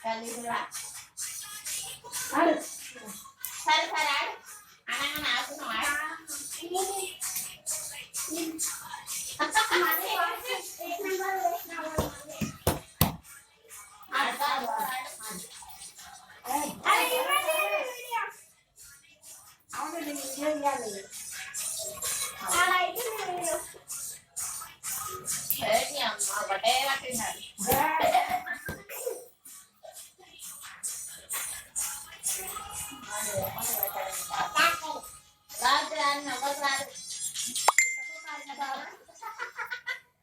ఆడు సరే సరే ఆడు అనగానే ఆడుతున్నావు అవును నేను చేయాలి అమ్మ ఒకటే కట్టినాడు